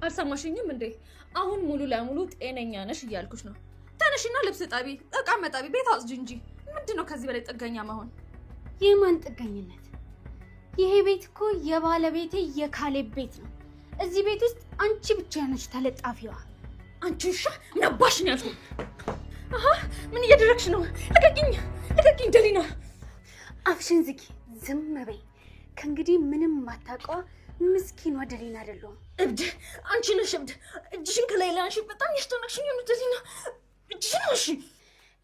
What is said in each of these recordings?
አልሰማሽኝም እንዴ? አሁን ሙሉ ለሙሉ ጤነኛ ነሽ እያልኩሽ ነው። ተነሽና ልብስ ጣቢ፣ እቃ መጣቢ፣ ቤት አጽጂ እንጂ ምንድነው ከዚህ በላይ ጥገኛ መሆን? የማን ጥገኝነት? ይሄ ቤት እኮ የባለቤቴ የካሌብ ቤት ነው። እዚህ ቤት ውስጥ አንቺ ብቻ ነሽ ተለጣፊዋ። አንቺ ውሻ ምን አባሽ ነው ያልኩት? ምን እያደረግሽ ነው? ልቀቂኝ ደሊና። አፍሽን ዝጊ፣ ዝም በይ። ከእንግዲህ ምንም ማታውቀዋ ምስኪን ደሊና አይደለሁም። እብድ አንቺ ነሽ እብድ። እጅሽን ከላይ ላይ አንሺ። በጣም ያስጨነቅሽኝ ነው ደሊና። እጅሽን አንሺ።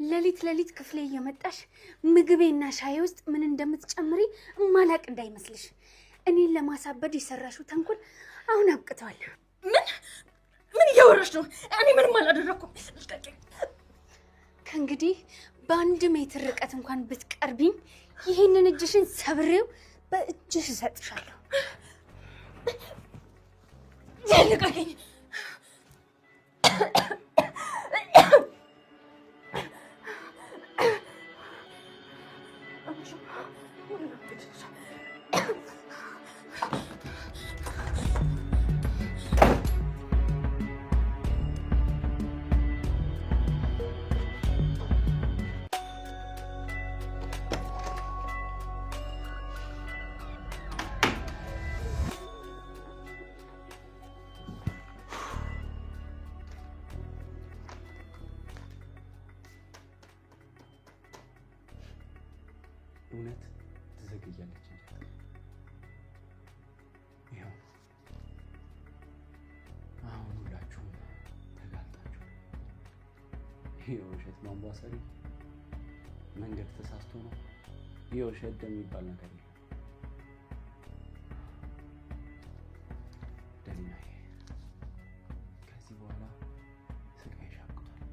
ሌሊት ክፍሌ እየመጣሽ ምግቤና ሻይ ውስጥ ምን እንደምትጨምሪ ማላቅ እንዳይመስልሽ። እኔን ለማሳበድ የሰራሽው ተንኮል አሁን አብቅቷል። ምን እያወራሽ ነው? እኔ ምንም አላደረኩም። ከእንግዲህ በ1 ሜትር ርቀት እንኳን ብትቀርቢኝ ይሄንን እጅሽን ሰብሬው በእጅሽ እሰጥሻለሁ። ልቀቂኝ። እውነት ትዘግያለች እንጂ ይኸው አሁን ሁላችሁም ተጋልጣችሁ። የውሸት ማንቧሰሪ መንገድ ተሳስቶ ነው። የውሸት ደም የሚባል ነገር የለም። ደሊናዬ ከዚህ በኋላ ስቃይሽ አብቅቷል።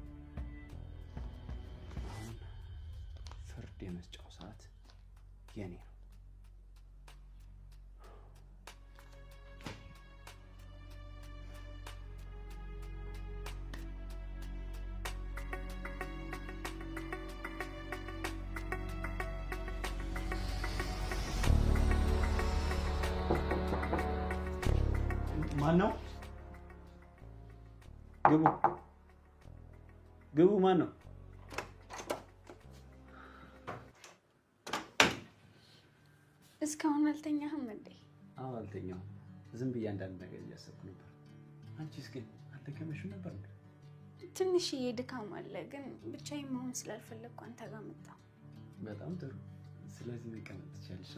አሁን ፍርድ የመስጫው ሰዓት የኔ ነው። ማን ነው? ግቡ። ማን ነው? እስካሁን አልተኛህም እንዴ? አዎ አልተኛሁም። ዝም ብዬ አንዳንድ ነገር እያሰብኩ ነበር። አንቺስ ግን አልደከመሽም ነበር እንዴ? ትንሽዬ ድካም አለ፣ ግን ብቻዬን መሆን ስላልፈለግኩ አንተ ጋር መጣሁ። በጣም ጥሩ። ስለዚህ መቀመጥ ትችያለሽ።